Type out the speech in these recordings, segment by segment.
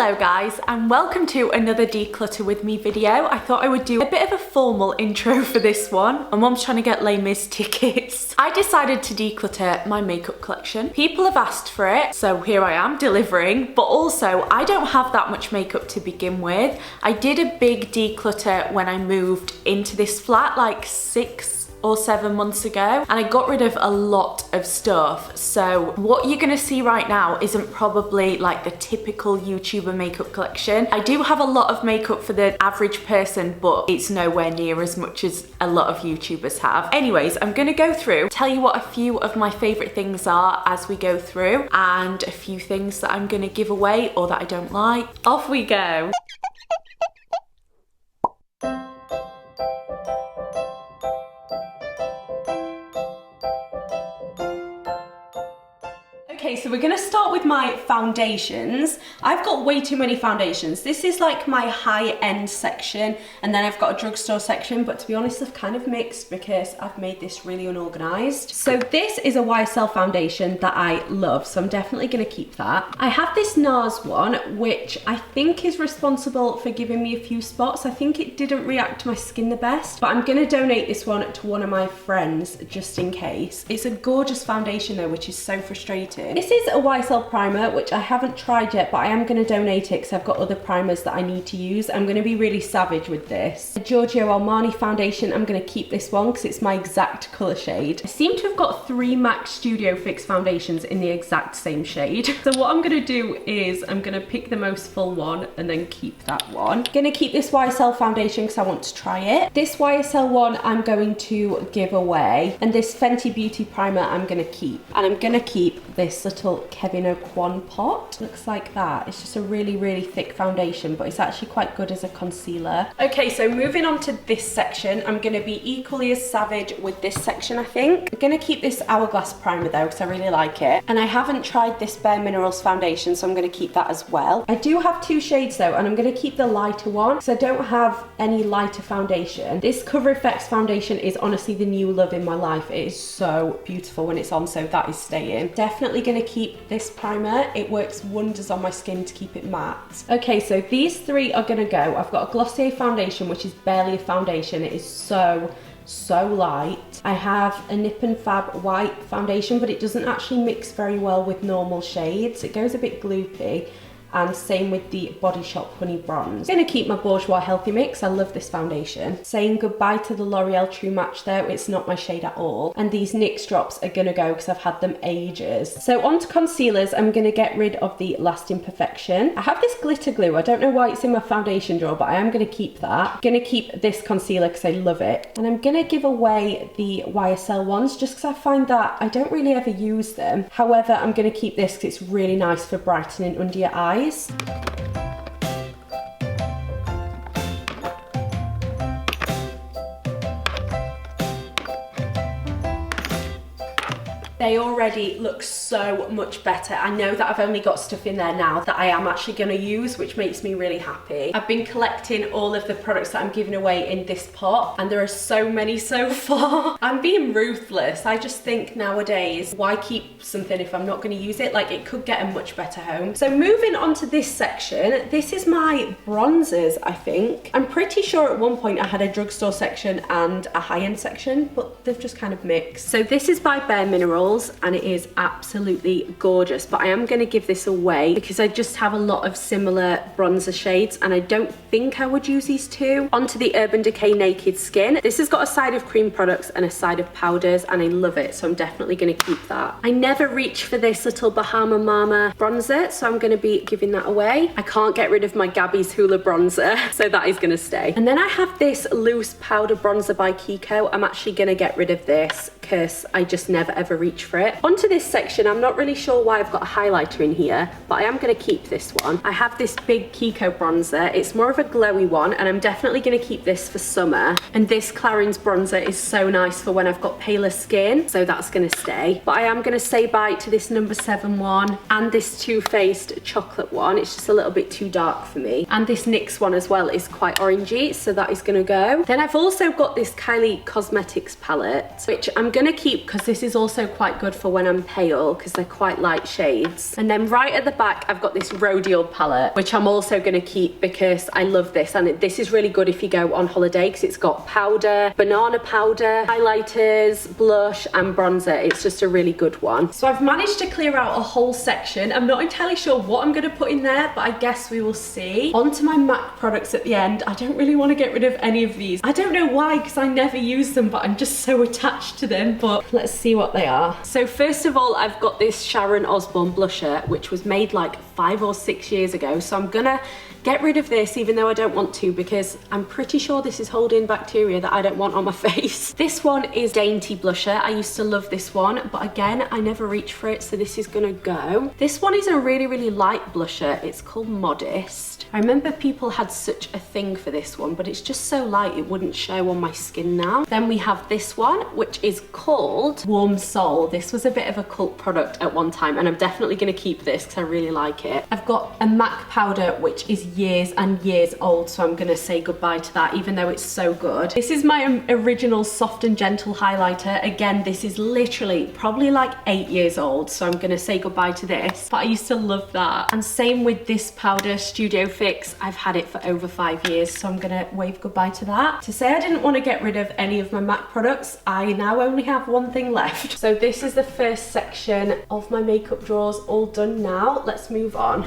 Hello guys, and welcome to another declutter with me video. I thought I would do a bit of a formal intro for this one. My mum's trying to get Les Mis tickets. I decided to declutter my makeup collection. People have asked for it, so here I am delivering, but also I don't have that much makeup to begin with. I did a big declutter when I moved into this flat like 6 or 7 months ago, and I got rid of a lot of stuff. So what you're gonna see right now isn't probably like the typical YouTuber makeup collection. I do have a lot of makeup for the average person, but it's nowhere near as much as a lot of YouTubers have. Anyways, I'm gonna go through, tell you what a few of my favorite things are as we go through, and a few things that I'm gonna give away or that I don't like. Off we go. Okay, so we're gonna start with my foundations. I've got way too many foundations. This is like my high-end section, and then I've got a drugstore section, but to be honest, I've kind of mixed because I've made this really unorganized. So this is a YSL foundation that I love, so I'm definitely gonna keep that. I have this NARS one, which I think is responsible for giving me a few spots. I think it didn't react to my skin the best, but I'm gonna donate this one to one of my friends just in case. It's a gorgeous foundation though, which is so frustrating. This is a YSL primer, which I haven't tried yet, but I am going to donate it because I've got other primers that I need to use. I'm going to be really savage with this. The Giorgio Armani foundation, I'm going to keep this one because it's my exact colour shade. I seem to have got 3 MAC Studio Fix foundations in the exact same shade. So what I'm going to do is I'm going to pick the most full one and then keep that one. I'm going to keep this YSL foundation because I want to try it. This YSL one I'm going to give away, and this Fenty Beauty primer I'm going to keep. And I'm going to keep this little Kevyn Aucoin pot. Looks like that. It's just a really, really thick foundation, but it's actually quite good as a concealer. Okay, so moving on to this section, I'm gonna be equally as savage with this section, I think. I'm gonna keep this Hourglass primer though, because I really like it. And I haven't tried this Bare Minerals foundation, so I'm gonna keep that as well. I do have 2 shades though, and I'm gonna keep the lighter one, because I don't have any lighter foundation. This Cover FX foundation is honestly the new love in my life. It is so beautiful when it's on, so that is staying. Definitely gonna keep this primer. It works wonders on my skin to keep it matte. Okay, so these 3 are gonna go. I've got a Glossier foundation, which is barely a foundation. It is so light. I have a Nip and Fab white foundation, but it doesn't actually mix very well with normal shades. It goes a bit gloopy. And same with the Body Shop Honey Bronze. I'm gonna keep my Bourjois Healthy Mix. I love this foundation. Saying goodbye to the L'Oreal True Match though. It's not my shade at all. And these NYX drops are gonna go because I've had them ages. So on to concealers, I'm gonna get rid of the Lasting Perfection. I have this glitter glue. I don't know why it's in my foundation drawer, but I am gonna keep that. I'm gonna keep this concealer because I love it. And I'm gonna give away the YSL ones just because I find that I don't really ever use them. However, I'm gonna keep this because it's really nice for brightening under your eyes. They already look so much better. I know that I've only got stuff in there now that I am actually going to use, which makes me really happy. I've been collecting all of the products that I'm giving away in this pot, and there are so many so far. I'm being ruthless. I just think nowadays, why keep something if I'm not going to use it? Like, it could get a much better home. So moving on to this section, this is my bronzers, I think. I'm pretty sure at one point I had a drugstore section and a high-end section, but they've just kind of mixed. So this is by Bare Minerals, and it is absolutely gorgeous, but I am going to give this away because I just have a lot of similar bronzer shades and I don't think I would use these 2. Onto the Urban Decay Naked Skin. This has got a side of cream products and a side of powders, and I love it, so I'm definitely going to keep that. I never reach for this little Bahama Mama bronzer, so I'm going to be giving that away. I can't get rid of my Gabby's Hoola bronzer, so that is going to stay. And then I have this loose powder bronzer by Kiko. I'm actually going to get rid of this because I just never ever reach for it. Onto this section, I'm not really sure why I've got a highlighter in here, but I am going to keep this one. I have this big Kiko bronzer. It's more of a glowy one, and I'm definitely going to keep this for summer. And this Clarins bronzer is so nice for when I've got paler skin, so that's going to stay. But I am going to say bye to this number 7 one and this Too Faced chocolate one. It's just a little bit too dark for me. And this NYX one as well is quite orangey, so that is going to go. Then I've also got this Kylie Cosmetics palette, which I'm gonna keep, because this is also quite good for when I'm pale, because they're quite light shades. And then right at the back, I've got this Rhodial palette, which I'm also gonna keep because I love this. And this is really good if you go on holiday, because it's got powder, banana powder, highlighters, blush, and bronzer. It's just a really good one. So I've managed to clear out a whole section. I'm not entirely sure what I'm gonna put in there, but I guess we will see. On to my MAC products at the end. I don't really want to get rid of any of these. I don't know why, because I never use them, but I'm just so attached to them. But let's see what they are. So first of all, I've got this Sharon Osbourne blusher, which was made like 5 or 6 years ago. So I'm gonna get rid of this, even though I don't want to, because I'm pretty sure this is holding bacteria that I don't want on my face. This one is Dainty blusher. I used to love this one, but again, I never reach for it, so this is gonna go. This one is a really, really light blusher. It's called Modest. I remember people had such a thing for this one, but it's just so light it wouldn't show on my skin now. Then we have this one, which is called Warm Soul. This was a bit of a cult product at one time, and I'm definitely gonna keep this because I really like it. I've got a MAC powder, which is years and years old, so I'm gonna say goodbye to that, even though it's so good. This is my original Soft and Gentle highlighter. Again, this is literally probably like 8 years old, so I'm gonna say goodbye to this, but I used to love that. And same with this powder, Studio Fix. I've had it for over 5 years, so I'm gonna wave goodbye to that. To say I didn't want to get rid of any of my MAC products, I now only have one thing left. So this is the first section of my makeup drawers all done now. Let's move on.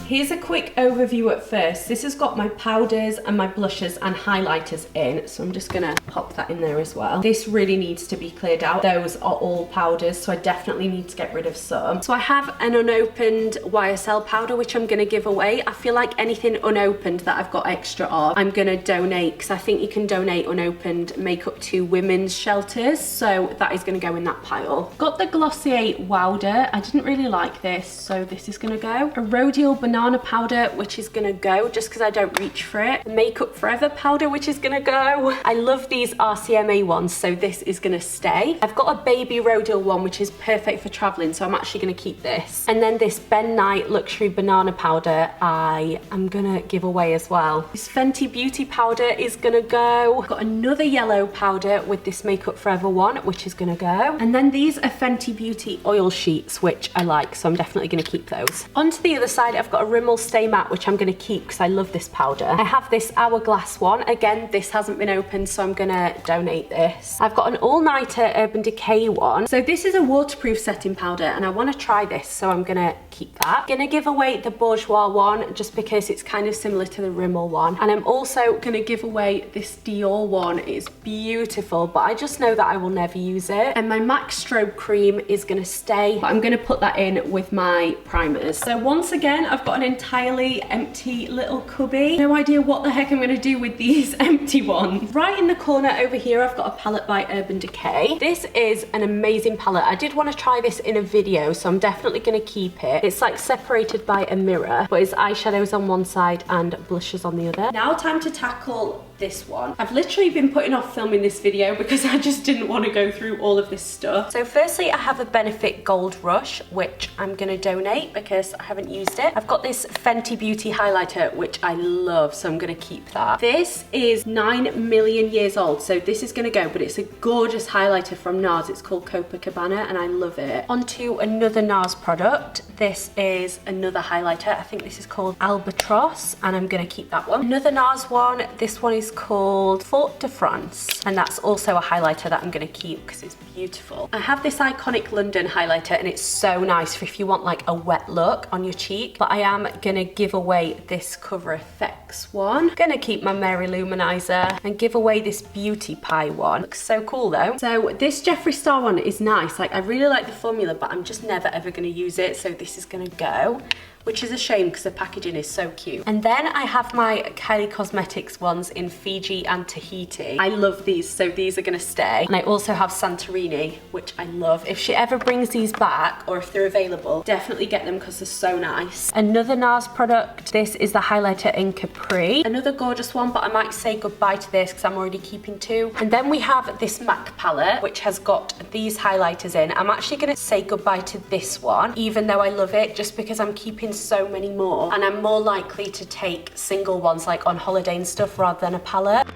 Here's a quick overview at first. This has got my powders and my blushes and highlighters in, so I'm just gonna pop that in there as well. This really needs to be cleared out. Those are all powders, so I definitely need to get rid of some. So I have an unopened YSL powder, which I'm gonna give away. I feel like anything unopened that I've got extra of, I'm gonna donate, because I think you can donate unopened makeup to women's shelters, so that is gonna go in that pile. Got the Glossier Wowder. I didn't really like this, so this is gonna go. A Rhodial Banana powder, which is gonna go just because I don't reach for it. The Makeup Forever powder, which is gonna go. I love these RCMA ones, so this is gonna stay. I've got a Baby Rhodial one, which is perfect for traveling, so I'm actually gonna keep this. And then this Ben Nye Luxury Banana powder, I am gonna give away as well. This Fenty Beauty powder is gonna go. I've got another yellow powder with this Makeup Forever one, which is gonna go. And then these are Fenty Beauty oil sheets, which I like, so I'm definitely gonna keep those. Onto the other side, I've got a Rimmel Stay Matte, which I'm gonna keep because I love this powder. I have this Hourglass one. Again, this hasn't been opened, so I'm gonna donate this. I've got an All Nighter Urban Decay one. So this is a waterproof setting powder, and I wanna try this, so I'm gonna keep that. Gonna give away the Bourjois one, just because it's kind of similar to the Rimmel one. And I'm also gonna give away this Dior one. It's beautiful, but I just know that I will never use it. And my MAC Strobe Cream is gonna stay, but I'm gonna put that in with my primers. So once again, I've got an entirely empty little cubby. No idea what the heck I'm gonna do with these empty ones. Right in the corner over here, I've got a palette by Urban Decay. This is an amazing palette. I did want to try this in a video, so I'm definitely gonna keep it. It's like separated by a mirror, but it's eyeshadows on one side and blushes on the other. Now time to tackle this one. I've literally been putting off filming this video because I just didn't want to go through all of this stuff. So firstly, I have a Benefit Gold Rush, which I'm gonna donate because I haven't used it. I've got this Fenty Beauty highlighter, which I love, so I'm gonna keep that. This is 9 million years old, so this is gonna go, but it's a gorgeous highlighter from NARS. It's called Copacabana, and I love it. Onto another NARS product. This is another highlighter. I think this is called Albatross, and I'm gonna keep that one. Another NARS one. This one is called Fort de France, and that's also a highlighter that I'm gonna keep because it's beautiful. I have this Iconic London highlighter, and it's so nice for if you want like a wet look on your cheek, but I am gonna give away this Cover FX one. Gonna keep my Mary Luminizer and give away this Beauty Pie one. Looks so cool though. So this Jeffree Star one is nice. Like, I really like the formula, but I'm just never ever gonna use it, so this is gonna go, which is a shame because the packaging is so cute. And then I have my Kylie Cosmetics ones in Fiji and Tahiti. I love these, so these are gonna stay. And I also have Santorini, which I love. If she ever brings these back, or if they're available, definitely get them because they're so nice. Another NARS product. This is the highlighter in Capri. Another gorgeous one, but I might say goodbye to this because I'm already keeping two. And then we have this MAC palette, which has got these highlighters in. I'm actually gonna say goodbye to this one, even though I love it, just because I'm keeping so many more, and I'm more likely to take single ones like on holiday and stuff rather than a palette.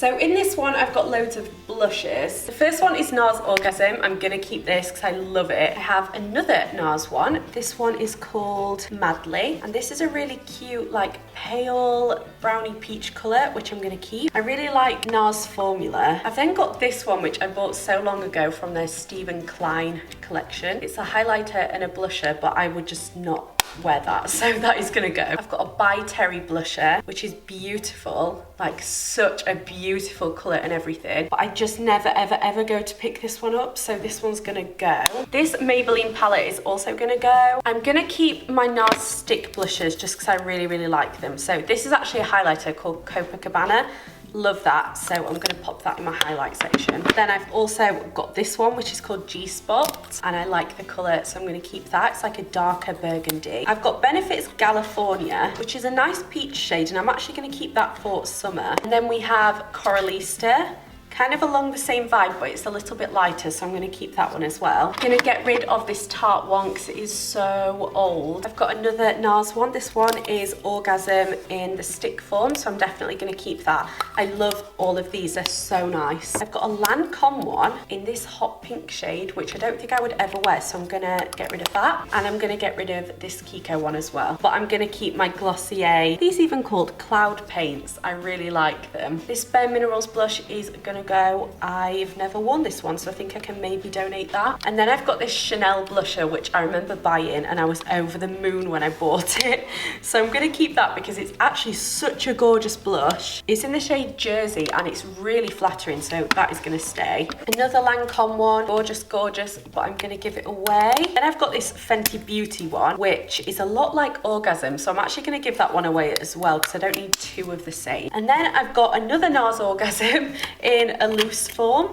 So in this one, I've got loads of blushes. The first one is NARS Orgasm. I'm gonna keep this because I love it. I have another NARS one. This one is called Madly, and this is a really cute, like pale brownie peach color, which I'm gonna keep. I really like NARS formula. I've then got this one, which I bought so long ago from their Stephen Klein collection. It's a highlighter and a blusher, but I would just not wear that, so that is gonna go. I've got a By Terry blusher, which is beautiful, like such a beautiful color and everything, but I just never ever go to pick this one up, so this one's gonna go. This Maybelline palette is also gonna go. I'm gonna keep my NARS stick blushes just because I really like them. So this is actually a highlighter called Copacabana. Love that, so I'm gonna pop that in my highlight section. Then I've also got this one, which is called G-Spot, and I like the color, so I'm gonna keep that. It's like a darker burgundy. I've got Benefit's California, which is a nice peach shade, and I'm actually gonna keep that for summer. And then we have Coralista, kind of along the same vibe, but it's a little bit lighter, so I'm gonna keep that one as well. I'm gonna get rid of this Tarte one because it is so old. I've got another NARS one. This one is Orgasm in the stick form, so I'm definitely gonna keep that. I love all of these, they're so nice. I've got a Lancome one in this hot pink shade, which I don't think I would ever wear, so I'm gonna get rid of that. And I'm gonna get rid of this Kiko one as well. But I'm gonna keep my Glossier, these even called Cloud Paints. I really like them. This Bare Minerals blush is gonna go. I've never worn this one, so I think I can maybe donate that. And then I've got this Chanel blusher, which I remember buying, and I was over the moon when I bought it. So I'm gonna keep that because it's actually such a gorgeous blush. It's in the shade Jersey, and it's really flattering, so that is gonna stay. Another Lancome one, gorgeous, but I'm gonna give it away. Then I've got this Fenty Beauty one, which is a lot like Orgasm, so I'm actually gonna give that one away as well because I don't need two of the same. And then I've got another NARS Orgasm in a loose form,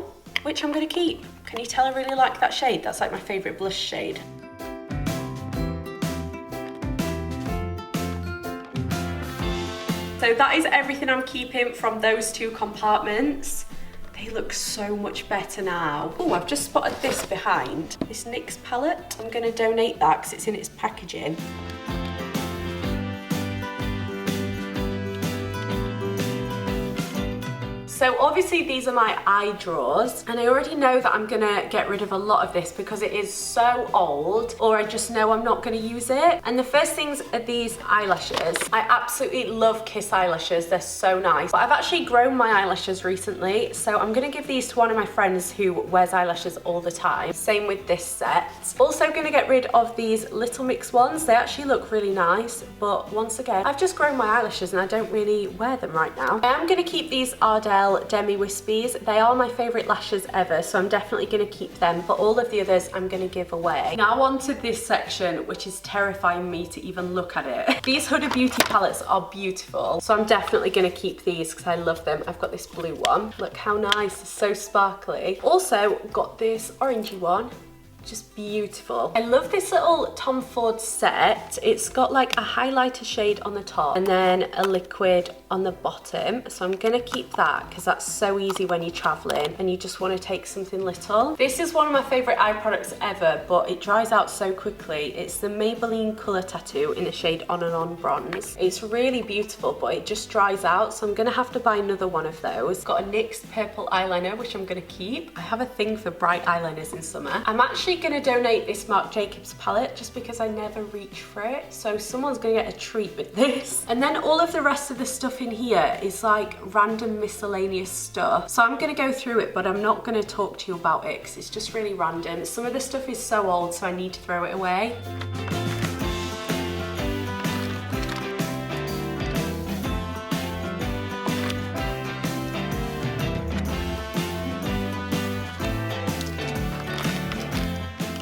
which I'm gonna keep. Can you tell I really like that shade? That's like my favorite blush shade. So that is everything I'm keeping from those two compartments. They look so much better now. Oh, I've just spotted this behind. This NYX palette. I'm gonna donate that because it's in its packaging. So obviously these are my eye drawers, and I already know that I'm gonna get rid of a lot of this because it is so old, or I just know I'm not gonna use it. And the first things are these eyelashes. I absolutely love Kiss eyelashes, they're so nice. But I've actually grown my eyelashes recently, so I'm gonna give these to one of my friends who wears eyelashes all the time. Same with this set. Also gonna get rid of these Little Mix ones. They actually look really nice, but once again, I've just grown my eyelashes and I don't really wear them right now. I am gonna keep these Ardell Demi Wispies. They are my favorite lashes ever, so I'm definitely gonna keep them, but all of the others I'm gonna give away. Now on to this section, which is terrifying me to even look at it. These Huda Beauty palettes are beautiful, so I'm definitely gonna keep these because I love them. I've got this blue one. Look how nice, it's so sparkly. Also got this orangey one. Just beautiful. I love this little Tom Ford set. It's got like a highlighter shade on the top and then a liquid on the bottom. So I'm gonna keep that because that's so easy when you're traveling and you just want to take something little. This is one of my favorite eye products ever, but it dries out so quickly. It's the Maybelline Colour Tattoo in the shade On and On Bronze. It's really beautiful, but it just dries out. So I'm gonna have to buy another one of those. Got a NYX purple eyeliner, which I'm gonna keep. I have a thing for bright eyeliners in summer. I'm actually gonna donate this Marc Jacobs palette just because I never reach for it, so someone's gonna get a treat with this. And then all of the rest of the stuff in here is like random miscellaneous stuff, so I'm gonna go through it, but I'm not gonna talk to you about it because it's just really random. Some of the stuff is so old, so I need to throw it away.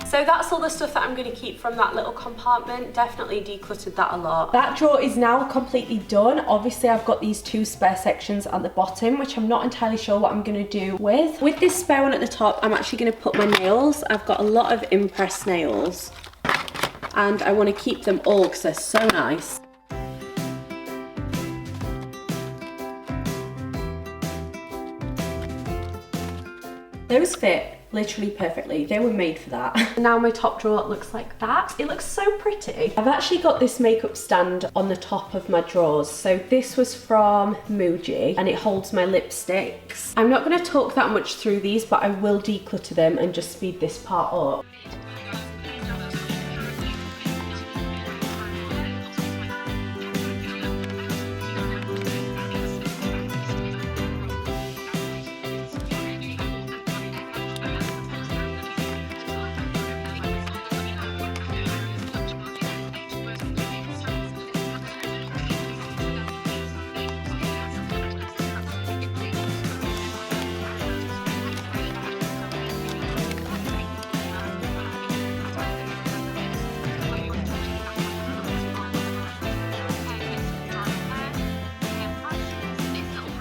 So that's all the stuff that I'm going to keep from that little compartment. Definitely decluttered that a lot. That drawer is now completely done. Obviously I've got these two spare sections at the bottom, which I'm not entirely sure what I'm going to do with. With this spare one at the top, I'm actually going to put my nails. I've got a lot of impress nails and I want to keep them all because they're so nice. Those fit literally perfectly. They were made for that. Now my top drawer looks like that. It looks so pretty. I've actually got this makeup stand on the top of my drawers. So this was from Muji and it holds my lipsticks. I'm not going to talk that much through these, but I will declutter them and just speed this part up.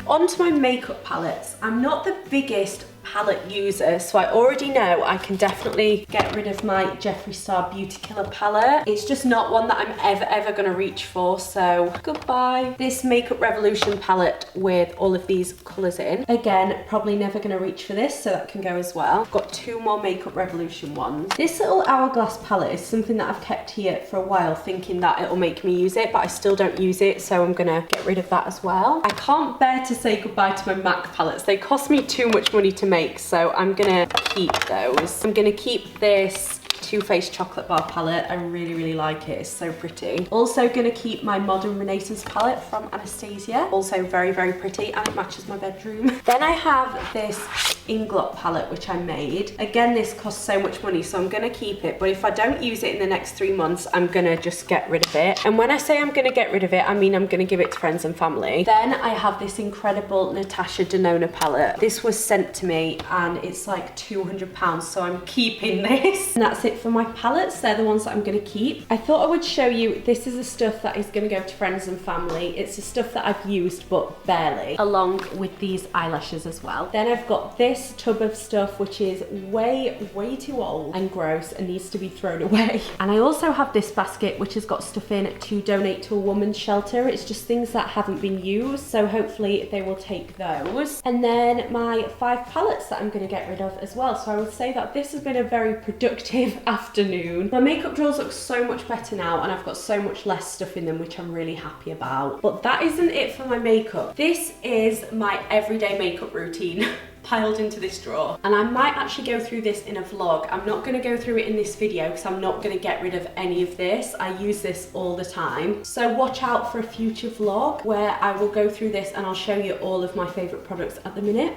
Onto my makeup palettes. I'm not the biggest palette user, so I already know I can definitely get rid of my Jeffree Star Beauty Killer palette. It's just not one that I'm ever gonna reach for, so goodbye. This Makeup Revolution palette with all of these colours in. Again, probably never gonna reach for this, so that can go as well. I've got 2 more Makeup Revolution ones. This little hourglass palette is something that I've kept here for a while, thinking that it'll make me use it, but I still don't use it, so I'm gonna get rid of that as well. I can't bear to say goodbye to my MAC palettes. They cost me too much money to make, so I'm gonna keep those. I'm gonna keep this Too Faced chocolate bar palette. I really like it. It's so pretty. Also gonna keep my Modern Renaissance palette from Anastasia. Also very pretty, and it matches my bedroom. Then I have this Inglot palette which I made. Again, this costs so much money, so I'm gonna keep it, but if I don't use it in the next 3 months, I'm gonna just get rid of it. And when I say I'm gonna get rid of it, I mean I'm gonna give it to friends and family. Then I have this incredible Natasha Denona palette. This was sent to me and it's like £200, so I'm keeping this. And that's it for my palettes. They're the ones that I'm gonna keep. I thought I would show you, this is the stuff that is gonna go to friends and family. It's the stuff that I've used but barely, along with these eyelashes as well. Then I've got this tub of stuff which is way too old and gross and needs to be thrown away. And I also have this basket which has got stuff in to donate to a woman's shelter. It's just things that haven't been used, so hopefully they will take those. And then my 5 palettes that I'm going to get rid of as well. So I would say that this has been a very productive afternoon. My makeup drawers look so much better now and I've got so much less stuff in them, which I'm really happy about. But that isn't it for my makeup. This is my everyday makeup routine piled into this drawer, and I might actually go through this in a vlog. I'm not going to go through it in this video because I'm not going to get rid of any of this. I use this all the time, so watch out for a future vlog where I will go through this and I'll show you all of my favourite products at the minute.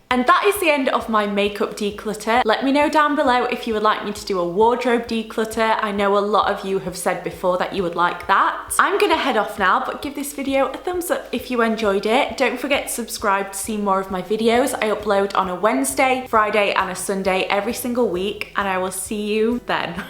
And that is the end of my makeup declutter. Let me know down below if you would like me to do a wardrobe declutter. I know a lot of you have said before that you would like that. I'm gonna head off now, but give this video a thumbs up if you enjoyed it. Don't forget to subscribe to see more of my videos. I upload on a Wednesday, Friday, and a Sunday every single week, and I will see you then.